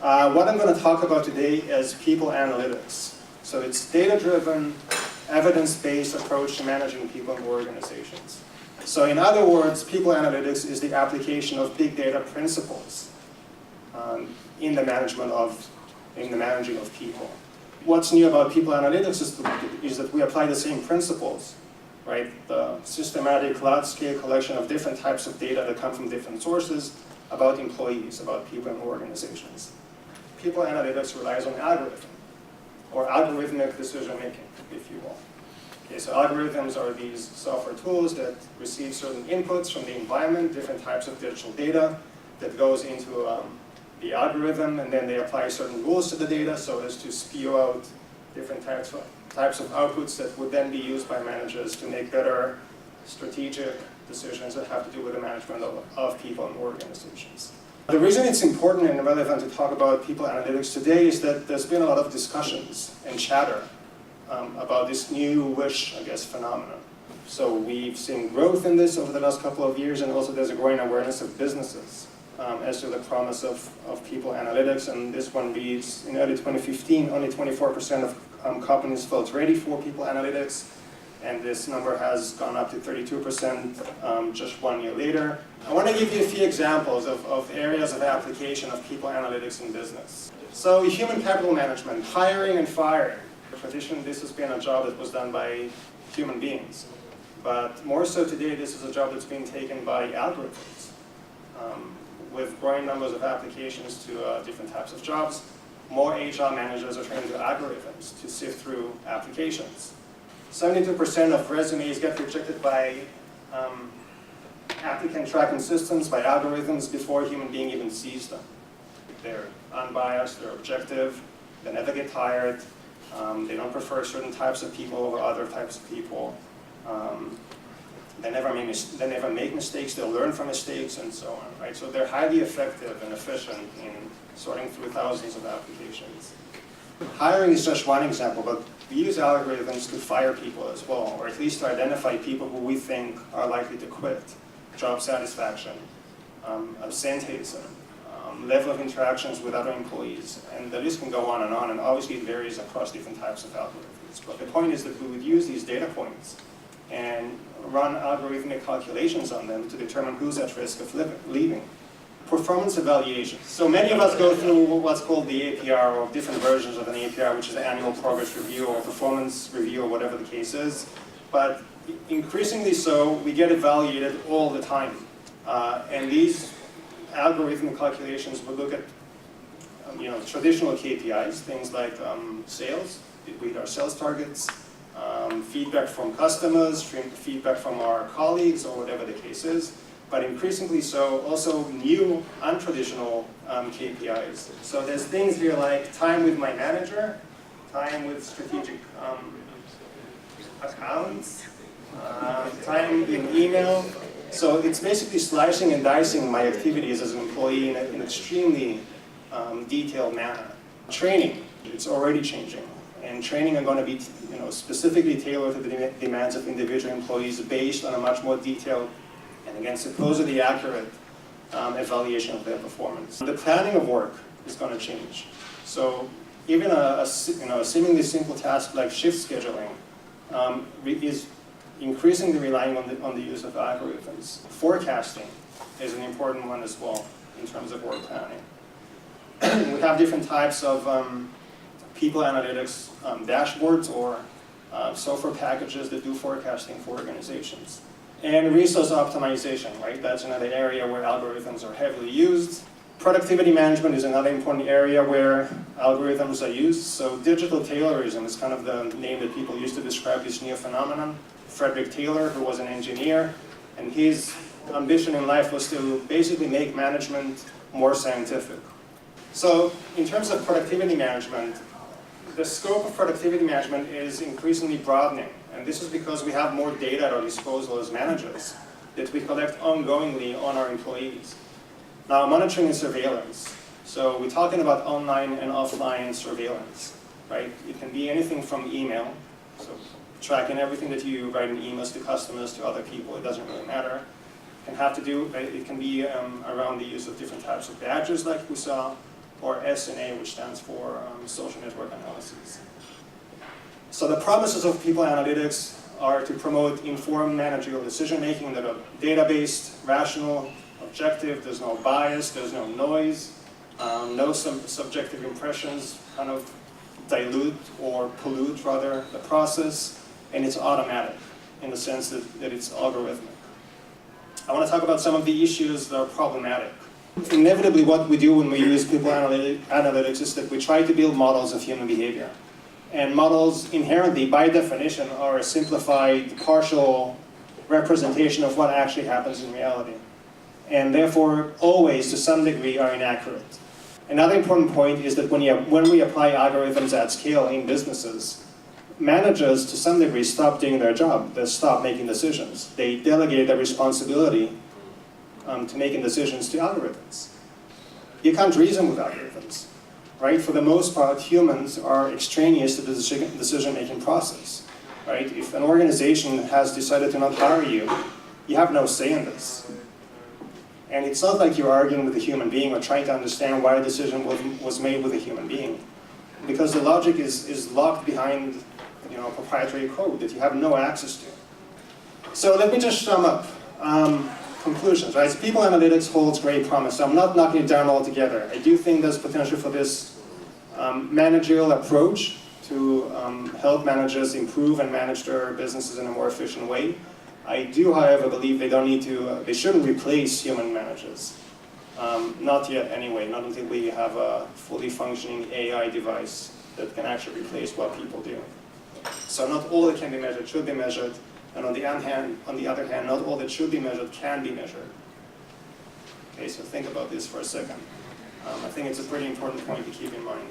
What I'm going to talk about today is people analytics. So it's data-driven, evidence-based approach to managing people and organizations. So in other words, people analytics is the application of big data principles in the managing of people. What's new about people analytics is that we apply the same principles, right? The systematic, large-scale collection of different types of data that come from different sources about employees, about people and organizations. People analytics relies on algorithm, or algorithmic decision-making, if you will. Okay, so algorithms are these software tools that receive certain inputs from the environment, different types of digital data that goes into the algorithm, and then they apply certain rules to the data so as to spew out different types of outputs that would then be used by managers to make better strategic decisions that have to do with the management of people and organizations. The reason it's important and relevant to talk about people analytics today is that there's been a lot of discussions and chatter about this newish, I guess, phenomenon. So we've seen growth in this over the last couple of years, and also there's a growing awareness of businesses as to the promise of people analytics. And this one reads, in early 2015, only 24% of companies felt ready for people analytics. And this number has gone up to 32% just 1 year later. I want to give you a few examples of areas of application of people analytics in business. So human capital management, hiring and firing. Traditionally, this has been a job that was done by human beings. But more so today, this is a job that's being taken by algorithms. With growing numbers of applications to different types of jobs, more HR managers are turning to algorithms to sift through applications. 72% of resumes get rejected by applicant tracking systems, by algorithms, before a human being even sees them. They're unbiased, they're objective, they never get tired, they don't prefer certain types of people over other types of people. They never make mistakes, they'll learn from mistakes, and so on, right? So they're highly effective and efficient in sorting through thousands of applications. Hiring is just one example, but we use algorithms to fire people as well, or at least to identify people who we think are likely to quit. Job satisfaction, absenteeism, level of interactions with other employees, and the list can go on, and obviously it varies across different types of algorithms. But the point is that we would use these data points and run algorithmic calculations on them to determine who's at risk of leaving. Performance evaluation. So many of us go through what's called the APR, or different versions of an APR, which is the annual progress review or performance review, or whatever the case is. But increasingly so, we get evaluated all the time. And these algorithmic calculations would look at traditional KPIs, things like sales, did we hit our sales targets, feedback from customers, feedback from our colleagues, or whatever the case is. But increasingly so, also new, untraditional KPIs. So there's things here like time with my manager, time with strategic accounts, time in email. So it's basically slicing and dicing my activities as an employee in an extremely detailed manner. Training, it's already changing. And training are going to be specifically tailored to the demands of individual employees based on a much more detailed and again, supposedly accurate evaluation of their performance. The planning of work is going to change. So even a seemingly simple task like shift scheduling is increasingly relying on the use of algorithms. Forecasting is an important one as well in terms of work planning. We have different types of people analytics dashboards or software packages that do forecasting for organizations. And resource optimization, right? That's another area where algorithms are heavily used. Productivity management is another important area where algorithms are used. So digital Taylorism is kind of the name that people use to describe this new phenomenon. Frederick Taylor, who was an engineer, and his ambition in life was to basically make management more scientific. So in terms of productivity management, the scope of productivity management is increasingly broadening. And this is because we have more data at our disposal as managers that we collect ongoingly on our employees. Now, monitoring and surveillance. So we're talking about online and offline surveillance, right? It can be anything from email, so tracking everything that you write in emails to customers, to other people, it doesn't really matter. It can be around the use of different types of badges like we saw, or SNA, which stands for social network analysis. So the promises of people analytics are to promote informed managerial decision-making that are data-based, rational, objective, there's no bias, there's no noise, no subjective impressions kind of dilute or pollute, rather, the process, and it's automatic in the sense that it's algorithmic. I want to talk about some of the issues that are problematic. Inevitably, what we do when we use people analytics is that we try to build models of human behavior. And models inherently, by definition, are a simplified, partial representation of what actually happens in reality. And therefore, always, to some degree, are inaccurate. Another important point is that when we apply algorithms at scale in businesses, managers, to some degree, stop doing their job. They stop making decisions. They delegate their responsibility to making decisions to algorithms. You can't reason with algorithms, right? For the most part, humans are extraneous to the decision-making process, right? If an organization has decided to not hire you, you have no say in this. And it's not like you're arguing with a human being or trying to understand why a decision was made with a human being, because the logic is locked behind, proprietary code that you have no access to. So let me just sum up. Conclusions, right? So people analytics holds great promise. So I'm not knocking it down altogether. I do think there's potential for this managerial approach to help managers improve and manage their businesses in a more efficient way. I do, however, believe they shouldn't replace human managers. Not yet anyway, not until we have a fully functioning AI device that can actually replace what people do. So not all that can be measured should be measured. And on the other hand, not all that should be measured can be measured. Okay, so think about this for a second. I think it's a pretty important point to keep in mind.